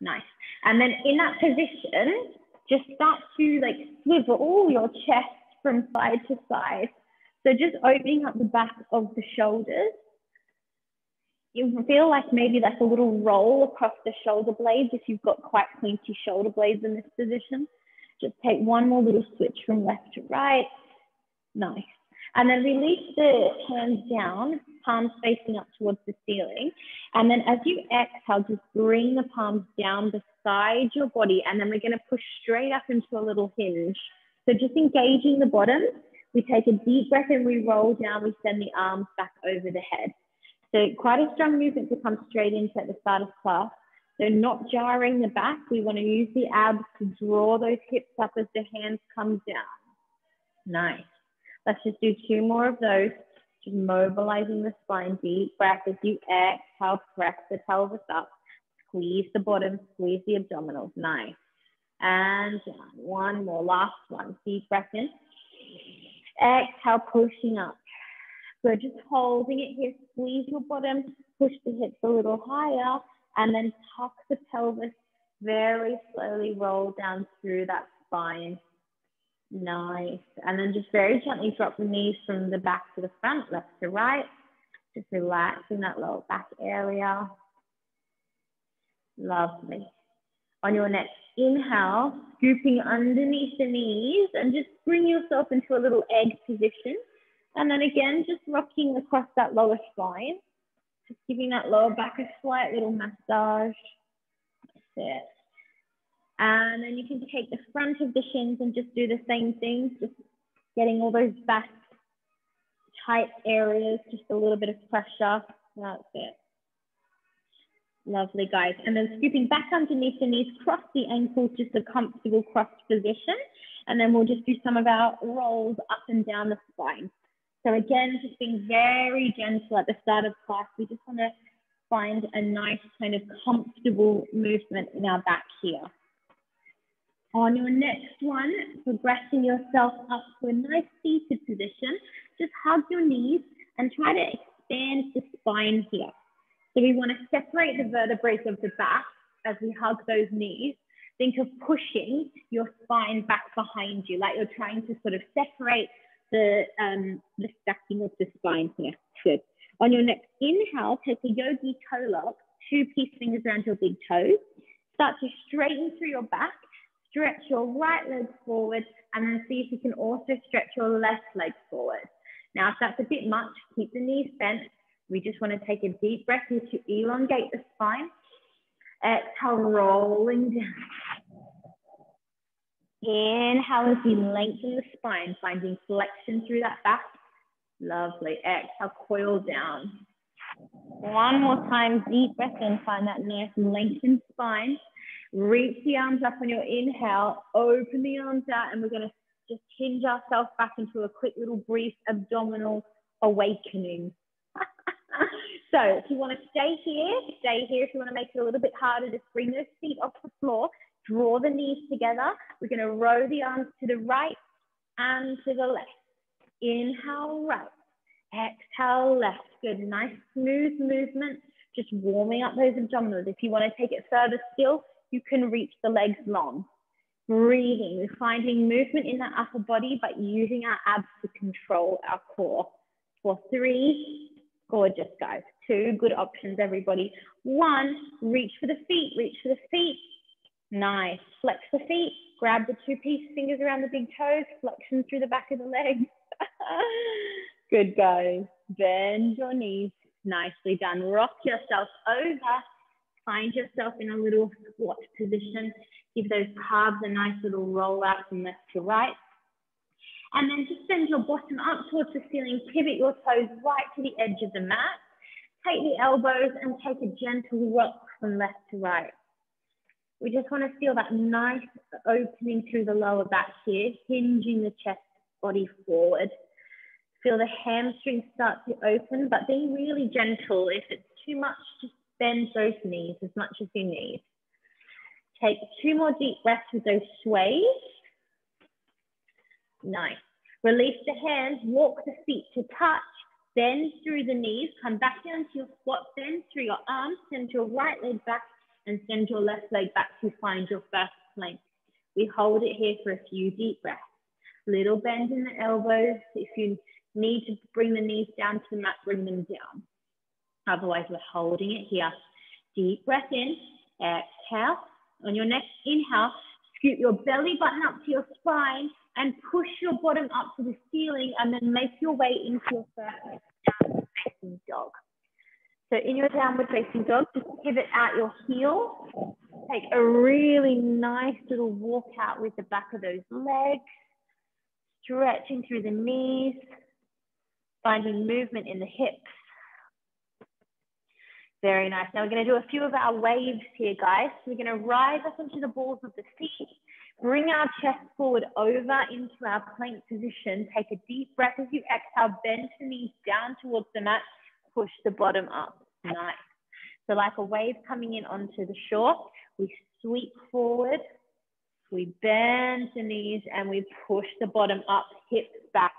Nice. And then in that position, just start to like swivel your chest from side to side. So just opening up the back of the shoulders. You feel like maybe like a little roll across the shoulder blades if you've got quite pointy shoulder blades in this position. Just take one more little switch from left to right. Nice. And then release the hands down, palms facing up towards the ceiling. And then as you exhale, just bring the palms down beside your body. And then we're going to push straight up into a little hinge. So just engaging the bottom. We take a deep breath and we roll down. We send the arms back over the head. So quite a strong movement to come straight into at the start of class. So not jarring the back. We want to use the abs to draw those hips up as the hands come down. Nice. Let's just do 2 more of those. Just mobilizing the spine. Deep breath as you exhale, press the pelvis up. Squeeze the bottom, squeeze the abdominals. Nice. And down. One more, last one. Deep breath in. Exhale, pushing up. So just holding it here. Squeeze your bottom, push the hips a little higher, and then tuck the pelvis. Very slowly roll down through that spine. Nice. And then just very gently drop the knees from the back to the front, left to right. Just relaxing that lower back area. Lovely. On your next inhale, scooping underneath the knees and just bring yourself into a little egg position. And then again, just rocking across that lower spine. Just giving that lower back a slight little massage. That's it. And then you can take the front of the shins and just do the same thing, just getting all those back tight areas, just a little bit of pressure. That's it. Lovely, guys. And then scooping back underneath the knees, cross the ankles, just a comfortable crossed position. And then we'll just do some of our rolls up and down the spine. So again, just being very gentle at the start of class. We just want to find a nice kind of comfortable movement in our back here. On your next one, progressing yourself up to a nice seated position, just hug your knees and try to expand the spine here. So we want to separate the vertebrae of the back as we hug those knees. Think of pushing your spine back behind you, like you're trying to sort of separate the stacking of the spine here. Good. On your next inhale, take a yogi toe lock, 2 peace fingers around your big toes. Start to straighten through your back. Stretch your right leg forward and then see if you can also stretch your left leg forward. Now, if that's a bit much, keep the knees bent. We just want to take a deep breath here to elongate the spine. Exhale, rolling down. Inhale as you lengthen the spine, finding flexion through that back. Lovely. Exhale, coil down. One more time, deep breath in, find that nice lengthened spine. Reach the arms up on your inhale, open the arms out, and we're going to just hinge ourselves back into a quick little brief abdominal awakening. So if you want to stay here. If you want to make it a little bit harder, just bring those feet off the floor, draw the knees together. We're going to row the arms to the right and to the left. Inhale, right. Exhale, left. Good, nice smooth movement. Just warming up those abdominals. If you want to take it further still, you can reach the legs long. Breathing, we're finding movement in the upper body, but using our abs to control our core. For 3, gorgeous, guys. 2, good options, everybody. 1, reach for the feet, Nice, flex the feet, grab the 2 peace fingers around the big toes, flexion through the back of the legs. Good, guys. Bend your knees, nicely done. Rock yourself over. Find yourself in a little squat position. Give those calves a nice little roll out from left to right. And then just send your bottom up towards the ceiling. Pivot your toes right to the edge of the mat. Take the elbows and take a gentle rock from left to right. We just want to feel that nice opening through the lower back here, hinging the chest body forward. Feel the hamstrings start to open, but being really gentle. If it's too much, just bend those knees as much as you need. Take 2 more deep breaths with those sways. Nice. Release the hands, walk the feet to touch, bend through the knees, come back down to your squat, bend through your arms, send your right leg back, and send your left leg back to find your first plank. We hold it here for a few deep breaths. Little bend in the elbows. If you need to bring the knees down to the mat, bring them down. Otherwise, we're holding it here. Deep breath in, exhale. On your next inhale, scoot your belly button up to your spine and push your bottom up to the ceiling, and then make your way into your first downward facing dog. So in your downward facing dog, just pivot out your heels. Take a really nice little walk out with the back of those legs, stretching through the knees, finding movement in the hips. Very nice. Now we're going to do a few of our waves here, guys. We're going to rise up into the balls of the feet, bring our chest forward over into our plank position. Take a deep breath as you exhale, bend the knees down towards the mat, push the bottom up. Nice. So like a wave coming in onto the shore, we sweep forward, we bend the knees, and we push the bottom up, hips back,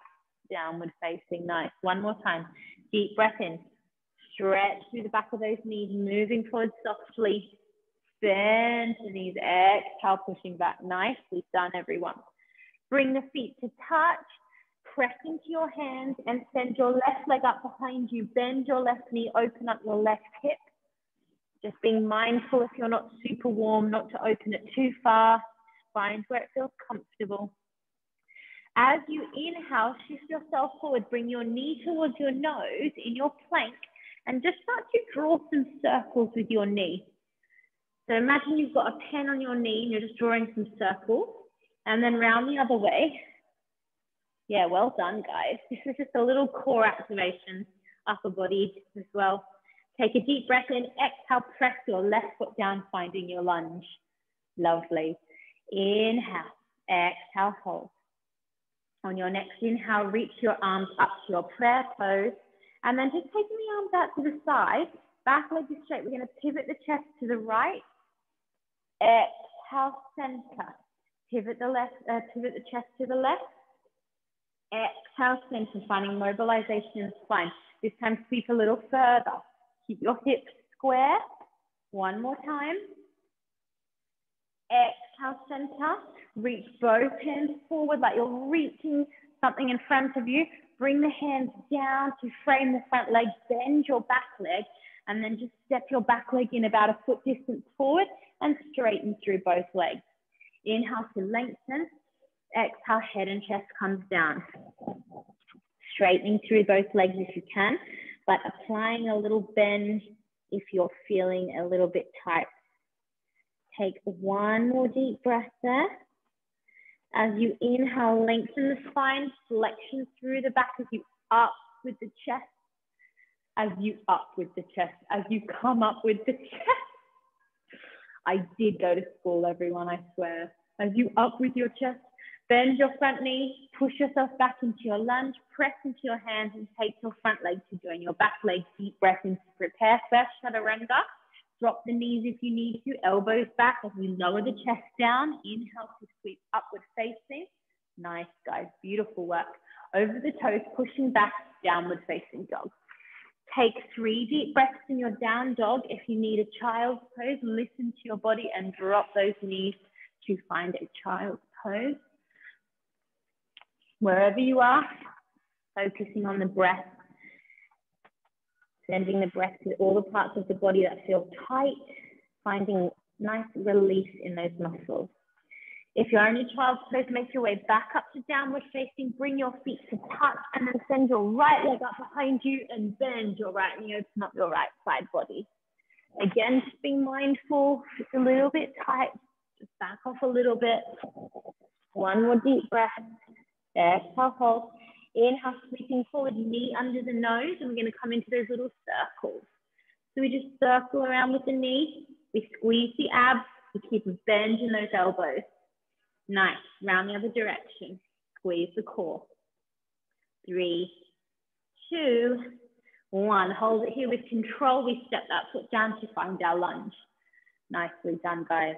downward facing. Nice. One more time. Deep breath in. Stretch through the back of those knees, moving forward softly. Bend the knees, exhale, pushing back. Nicely done, everyone. Bring the feet to touch. Press into your hands and send your left leg up behind you. Bend your left knee, open up your left hip. Just being mindful if you're not super warm, not to open it too far. Find where it feels comfortable. As you inhale, shift yourself forward. Bring your knee towards your nose in your plank and just start to draw some circles with your knee. So imagine you've got a pen on your knee and you're just drawing some circles, and then round the other way. Yeah, well done, guys. This is just a little core activation, upper body as well. Take a deep breath in, exhale, press your left foot down, finding your lunge. Lovely. Inhale, exhale, hold. On your next inhale, reach your arms up to your prayer pose, and then just taking the arms out to the side, back leg is straight. We're going to pivot the chest to the right. Exhale, center. Pivot the chest to the left. Exhale, center, finding mobilization in the spine. This time, sweep a little further. Keep your hips square. One more time. Exhale, center. Reach both hands forward like you're reaching something in front of you. Bring the hands down to frame the front leg. Bend your back leg, and then just step your back leg in about a foot distance forward and straighten through both legs. Inhale to lengthen. Exhale, head and chest comes down. Straightening through both legs if you can, but applying a little bend if you're feeling a little bit tight. Take one more deep breath there. As you inhale, lengthen the spine, flexion through the back as you up with the chest. As you up with the chest, as you come up with the chest. I did go to school, everyone, I swear. As you up with your chest, bend your front knee, push yourself back into your lunge, press into your hands and take your front leg to join your back leg. Deep breath in to prepare first chaturanga. Drop the knees if you need to, elbows back as we lower the chest down. Inhale to sweep upward facing. Nice, guys, beautiful work. Over the toes, pushing back, downward facing dog. Take 3 deep breaths in your down dog. If you need a child's pose, listen to your body and drop those knees to find a child's pose. Wherever you are, focusing on the breath. Sending the breath to all the parts of the body that feel tight, finding nice release in those muscles. If you're in a child's pose, make your way back up to downward facing, bring your feet to touch, and then send your right leg up behind you and bend your right knee, open up your right side body. Again, just being mindful, it's a little bit tight, just back off a little bit. One more deep breath. Exhale, hold. Inhale, sweeping forward, knee under the nose, and we're going to come into those little circles. So we just circle around with the knee, we squeeze the abs, we keep a bend in those elbows. Nice, round the other direction, squeeze the core. 3, 2, 1. Hold it here with control. We step that foot down to find our lunge. Nicely done, guys.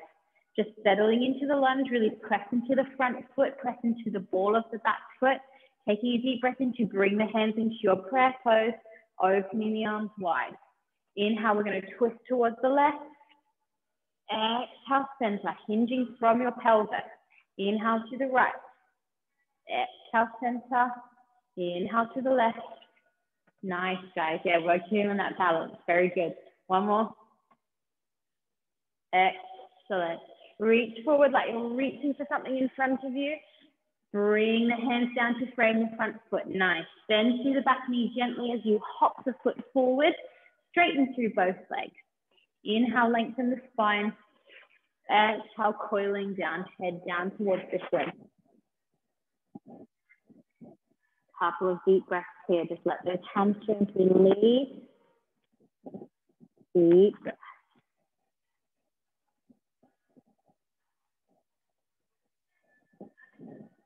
Just settling into the lunge, really press into the front foot, press into the ball of the back foot. Taking a deep breath in to bring the hands into your prayer pose, opening the arms wide. Inhale, we're going to twist towards the left. Exhale, center, hinging from your pelvis. Inhale to the right. Exhale, center. Inhale to the left. Nice, guys. Yeah, working on that balance. Very good. One more. Excellent. Reach forward like you're reaching for something in front of you. Bring the hands down to frame the front foot. Nice. Bend through the back knee gently as you hop the foot forward. Straighten through both legs. Inhale, lengthen the spine. Exhale, coiling down, head down towards the swing. Couple of deep breaths here. Just let those hamstrings release. Deep breath.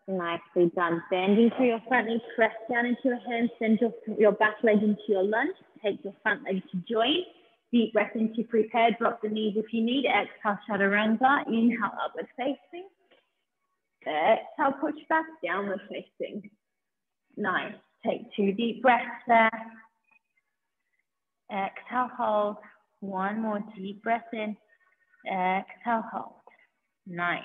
Nicely done. Bending through your front knee, press down into your hands, send your back leg into your lunge. Take your front leg to join. Deep breath into prepare. Drop the knees if you need. Exhale, chaturanga. Inhale, upward facing. Exhale, push back, downward facing. Nice. Take 2 deep breaths there. Exhale, hold. One more deep breath in. Exhale, hold. Nice.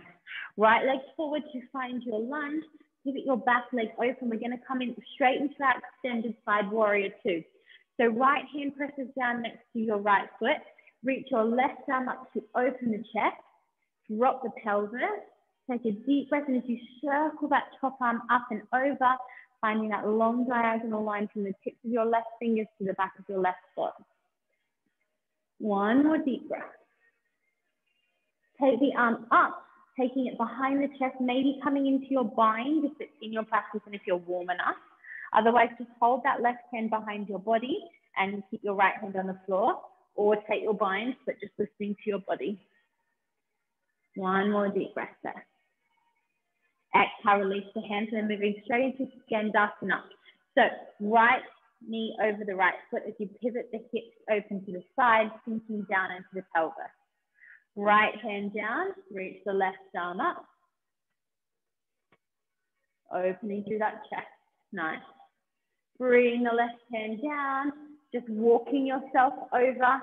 Right leg forward to find your lunge. Pivot your back leg open. We're going to come in straight into that extended side warrior 2. So right hand presses down next to your right foot. Reach your left arm up to open the chest. Drop the pelvis. Take a deep breath, and as you circle that top arm up and over, finding that long diagonal line from the tips of your left fingers to the back of your left foot. One more deep breath. Take the arm up, taking it behind the chest, maybe coming into your bind if it's in your practice and if you're warm enough. Otherwise, just hold that left hand behind your body and keep your right hand on the floor, or take your bind, but just listening to your body. One more deep breath there. Exhale, release the hands, and then moving straight into Skandasana. So right knee over the right foot as you pivot the hips open to the side, sinking down into the pelvis. Right hand down, reach the left arm up. Opening through that chest. Nice. Bring the left hand down, just walking yourself over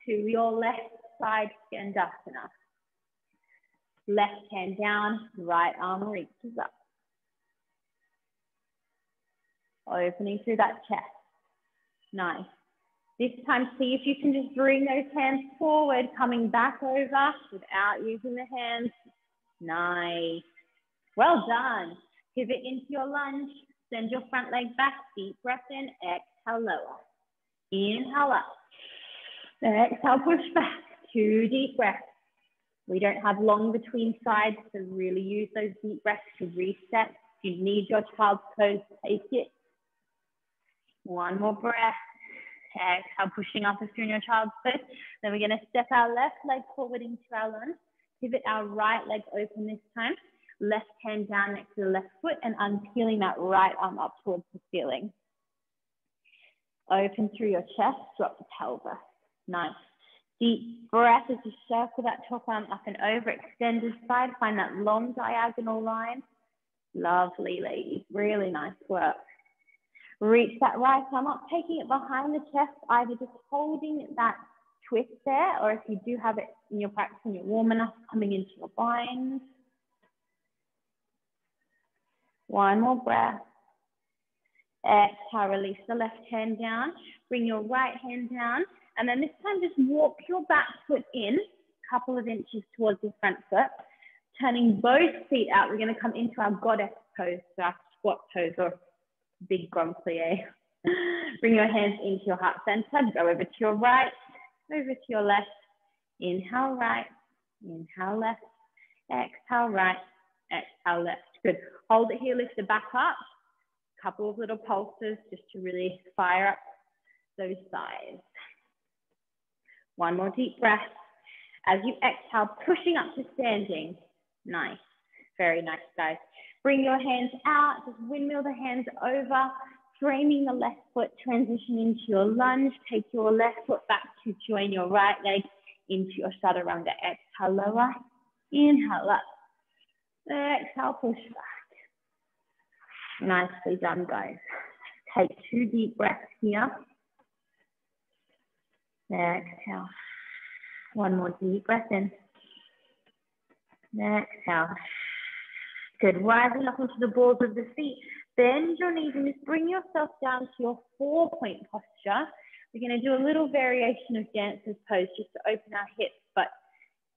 to your left side Skandasana. Left hand down, right arm reaches up. Opening through that chest. Nice. This time, see if you can just bring those hands forward, coming back over without using the hands. Nice. Well done. Pivot into your lunge. Send your front leg back. Deep breath in. Exhale, lower. Inhale up. Exhale, push back. 2 deep breaths. We don't have long between sides, so really use those deep breaths to reset. If you need your child's pose, take it. One more breath. Exhale, pushing up if you're in your child's pose. Then we're going to step our left leg forward into our lunge. Pivot our right leg open this time. Left hand down next to the left foot and unpeeling that right arm up towards the ceiling. Open through your chest, drop the pelvis. Nice. Deep breath as you circle that top arm up and over, extended side. Find that long diagonal line. Lovely, ladies. Really nice work. Reach that right arm up, taking it behind the chest, either just holding that twist there, or if you do have it in your practice and you're warm enough, coming into your bind. One more breath. Exhale, release the left hand down. Bring your right hand down. And then this time, just walk your back foot in a couple of inches towards your front foot. Turning both feet out, we're going to come into our goddess pose, so our squat pose or big grand plie. Bring your hands into your heart center. Go over to your right, over to your left. Inhale right, inhale left. Exhale right, exhale left. Good. Hold it here, lift the back up. Couple of little pulses just to really fire up those thighs. One more deep breath. As you exhale, pushing up to standing. Nice. Very nice, guys. Bring your hands out. Just windmill the hands over. Framing the left foot, transition into your lunge. Take your left foot back to join your right leg into your chaturanga. Exhale, lower. Inhale up. Exhale, push back. Nicely done, guys. Take 2 deep breaths here. Exhale. One more deep breath in. Exhale. Good. Rising up onto the balls of the feet. Bend your knees and just bring yourself down to your 4-point posture. We're going to do a little variation of dancer's pose just to open our hips, but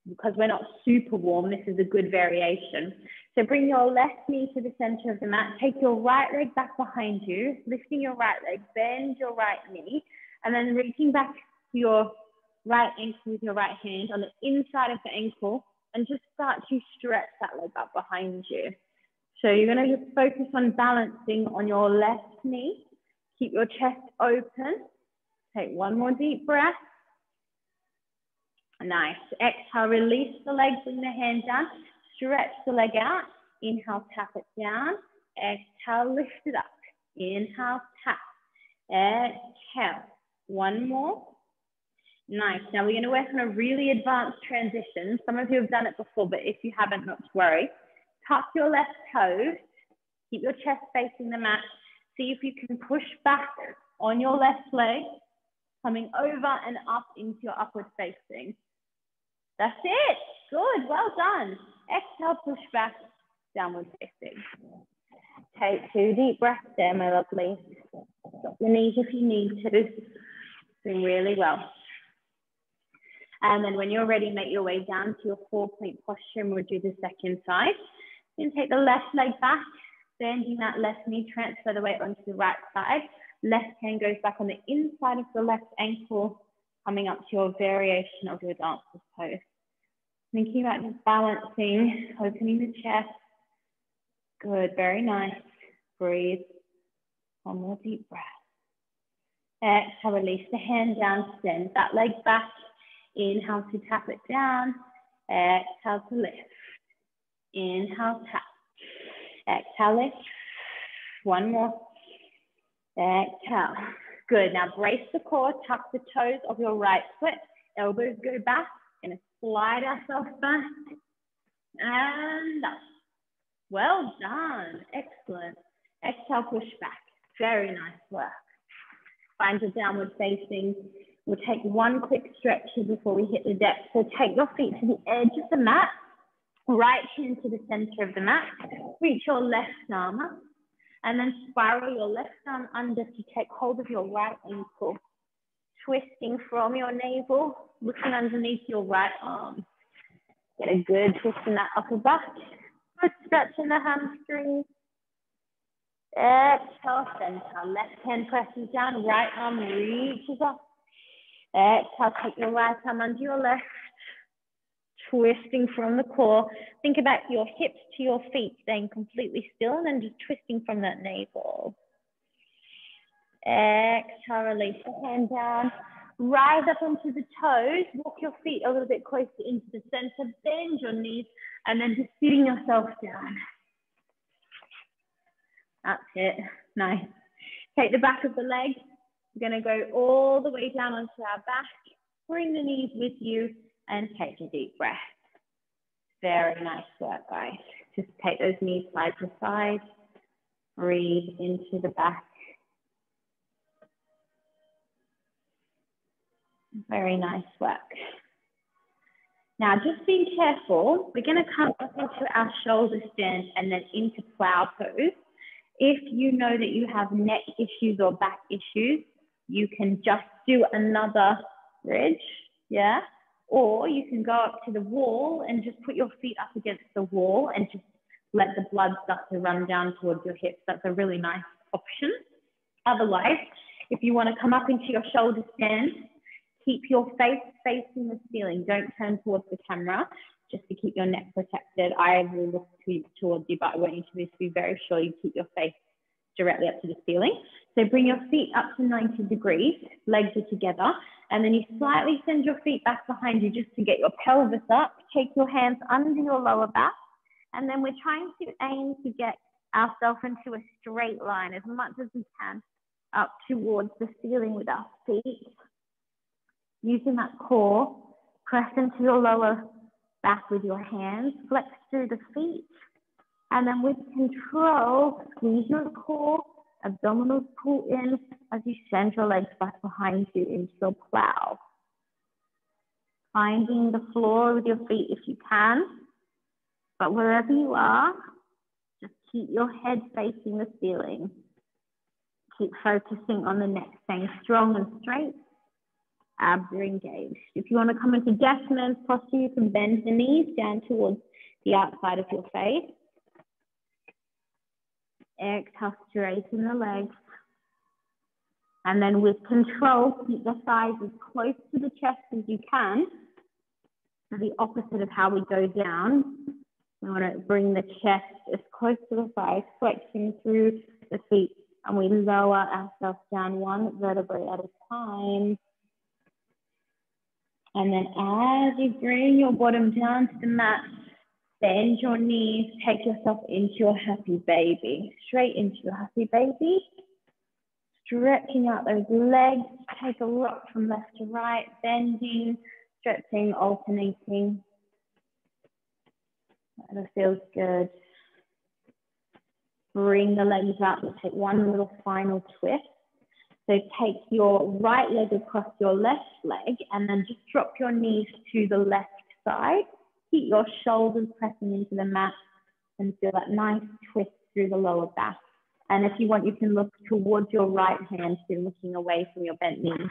because we're not super warm, this is a good variation. So bring your left knee to the center of the mat. Take your right leg back behind you, lifting your right leg, bend your right knee, and then reaching back to your right ankle with your right hand on the inside of the ankle, and just start to stretch that leg up behind you. So you're going to just focus on balancing on your left knee. Keep your chest open. Take one more deep breath. Nice. Exhale, release the leg, bring the hand down. Stretch the leg out. Inhale, tap it down. Exhale, lift it up. Inhale, tap. Exhale. One more. Nice. Now we're going to work on a really advanced transition. Some of you have done it before, but if you haven't, not to worry. Tuck your left toes. Keep your chest facing the mat. See if you can push back on your left leg, coming over and up into your upward facing. That's it. Good. Well done. Exhale, push back, downward facing. Take 2 deep breaths there, my lovely. Stop your knees if you need to. Doing really well. And then when you're ready, make your way down to your 4-point posture, and we'll do the second side. Then take the left leg back, bending that left knee, transfer the weight onto the right side. Left hand goes back on the inside of the left ankle, coming up to your variation of your dancer's pose. Thinking about just balancing, opening the chest. Good, very nice. Breathe. One more deep breath. Exhale, release the hand down, send that leg back. Inhale to tap it down. Exhale to lift. Inhale, tap. Exhale, lift. One more. Exhale. Good. Now brace the core, tuck the toes of your right foot. Elbows go back. Gonna slide ourselves back. And up. Well done. Excellent. Exhale, push back. Very nice work. Find your downward facing. We'll take one quick stretch here before we hit the depth. So take your feet to the edge of the mat. Right hand to the center of the mat. Reach your left arm up. And then spiral your left arm under to take hold of your right ankle. Twisting from your navel, looking underneath your right arm. Get a good twist in that upper back. Good stretch in the hamstrings. Exhale, center. Left hand presses down, right arm reaches up. Exhale, take your right arm under your left. Twisting from the core. Think about your hips to your feet, staying completely still, and then just twisting from that navel. Exhale, release the hand down. Rise up onto the toes. Walk your feet a little bit closer into the center. Bend your knees, and then just sitting yourself down. That's it. Nice. Take the back of the leg. We're going to go all the way down onto our back. Bring the knees with you and take a deep breath. Very nice work, guys. Just take those knees side to side. Breathe into the back. Very nice work. Now, just being careful, we're going to come up into our shoulder stand and then into plow pose. If you know that you have neck issues or back issues, you can just do another bridge, yeah? Or you can go up to the wall and just put your feet up against the wall and just let the blood start to run down towards your hips. That's a really nice option. Otherwise, if you want to come up into your shoulder stand, keep your face facing the ceiling. Don't turn towards the camera, just to keep your neck protected. I will look towards you, but I want you to be very sure you keep your face directly up to the ceiling. So bring your feet up to 90 degrees, legs are together, and then you slightly send your feet back behind you just to get your pelvis up. Take your hands under your lower back, and then we're trying to aim to get ourselves into a straight line as much as we can up towards the ceiling with our feet. Using that core, press into your lower back with your hands, flex through the feet, and then with control, squeeze your core, abdominals pull in as you send your legs back behind you into your plow. Finding the floor with your feet if you can. But wherever you are, just keep your head facing the ceiling. Keep focusing on the neck, staying strong and straight. Abs are engaged. If you want to come into death man's posture, you can bend the knees down towards the outside of your face. Exhale, straighten the legs. And then with control, keep the thighs as close to the chest as you can. So the opposite of how we go down. We want to bring the chest as close to the thighs, flexing through the feet. And we lower ourselves down one vertebrae at a time. And then as you bring your bottom down to the mat, bend your knees, take yourself into your happy baby. Straight into your happy baby. Stretching out those legs, take a rock from left to right, bending, stretching, alternating. That feels good. Bring the legs up. We'll take one little final twist. So take your right leg across your left leg and then just drop your knees to the left side. Keep your shoulders pressing into the mat and feel that nice twist through the lower back. And if you want, you can look towards your right hand, so looking away from your bent knees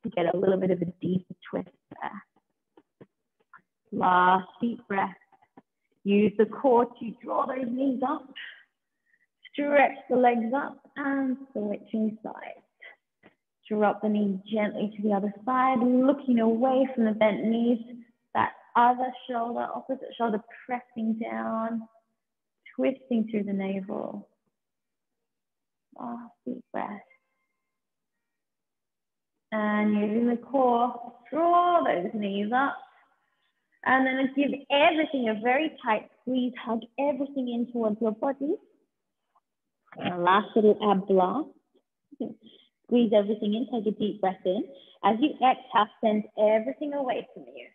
to get a little bit of a deeper twist there. Last deep breath. Use the core to draw those knees up. Stretch the legs up and switching sides. Drop the knee gently to the other side, looking away from the bent knees. That other shoulder, opposite shoulder, pressing down, twisting through the navel. Last deep breath. And using the core, draw those knees up. And then give everything a very tight squeeze, hug everything in towards your body. And last little ab blast. Squeeze everything in, take a deep breath in. As you exhale, send everything away from you.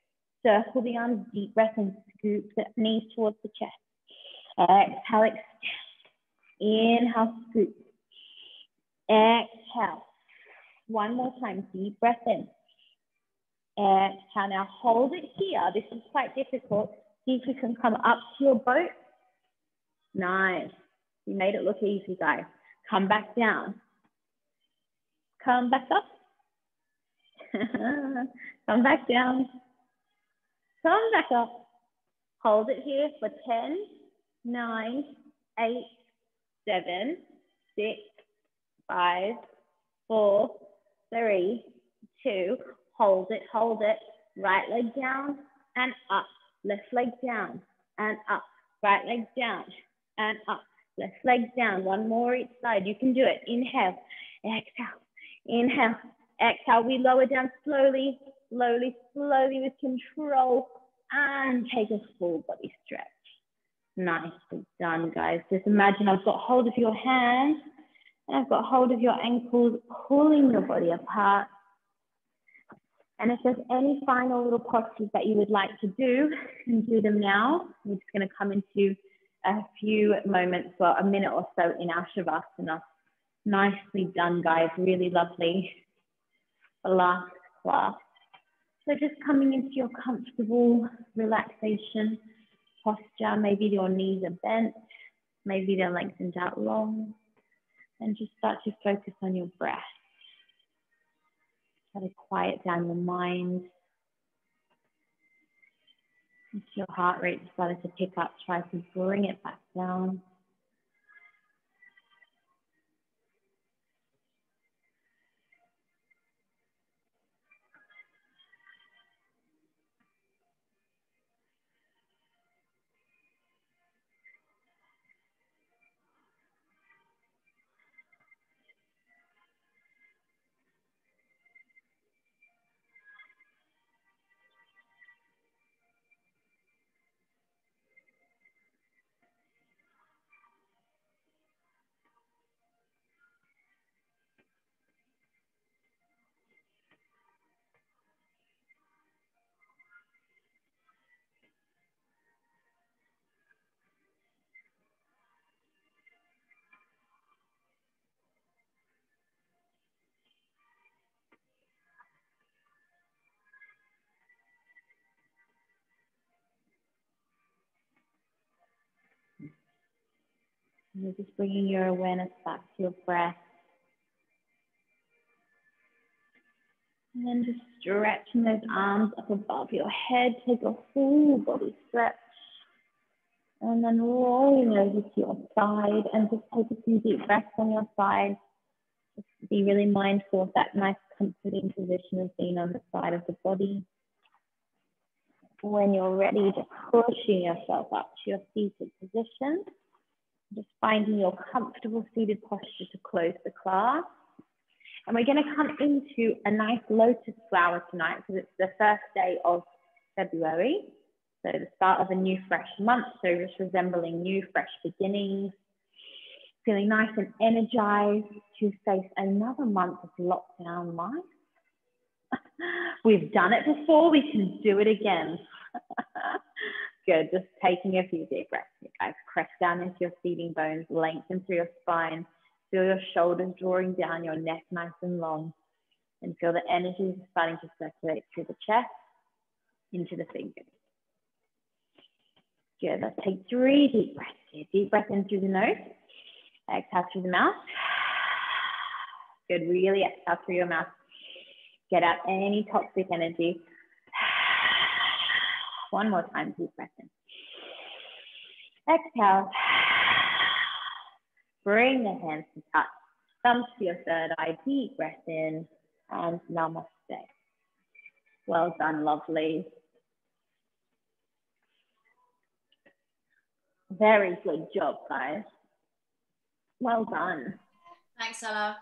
Circle the arms, deep breath, and scoop the knees towards the chest. Exhale, extend. Inhale, scoop. Exhale. One more time, deep breath in. Exhale, now hold it here. This is quite difficult. See if you can come up to your boat. Nice. You made it look easy, guys. Come back down. Come back up. Come back down. Come back up. Hold it here for 10, 9, 8, 7, 6, 5, 4, 3, 2. Hold it, hold it. Right leg down and up. Left leg down and up. Right leg down and up. Left leg down. One more each side. You can do it. Inhale, exhale, inhale, exhale. We lower down slowly, slowly, slowly with control and take a full body stretch. Nicely done, guys. Just imagine I've got hold of your hands and I've got hold of your ankles, pulling your body apart. And if there's any final little postures that you would like to do, you can do them now. We're just going to come into a few moments, well, a minute or so in our Shavasana. Nicely done, guys. Really lovely. The last class. So just coming into your comfortable relaxation posture. Maybe your knees are bent. Maybe they're lengthened out long. And just start to focus on your breath. Try to quiet down your mind. If your heart rate started to pick up, try to bring it back down. You're just bringing your awareness back to your breath. And then just stretching those arms up above your head. Take a full body stretch. And then rolling over to your side and just take a few deep breaths on your side. Just be really mindful of that nice comforting position of being on the side of the body. When you're ready, just pushing yourself up to your seated position. Just finding your comfortable seated posture to close the class. And we're going to come into a nice lotus flower tonight because it's the first day of February. So the start of a new fresh month. So just resembling new fresh beginnings. Feeling nice and energized to face another month of lockdown life. We've done it before, we can do it again. Good, just taking a few deep breaths. You guys press down into your seating bones, lengthen through your spine. Feel your shoulders drawing down, your neck nice and long. And feel the energy starting to circulate through the chest, into the fingers. Good, let's take 3 deep breaths here. Deep breath in through the nose. Exhale through the mouth. Good, really exhale through your mouth. Get out any toxic energy. One more time, deep breath in. Exhale. Bring the hands to touch. Thumbs to your third eye. Deep breath in. And namaste. Well done, lovely. Very good job, guys. Well done. Thanks, Ella.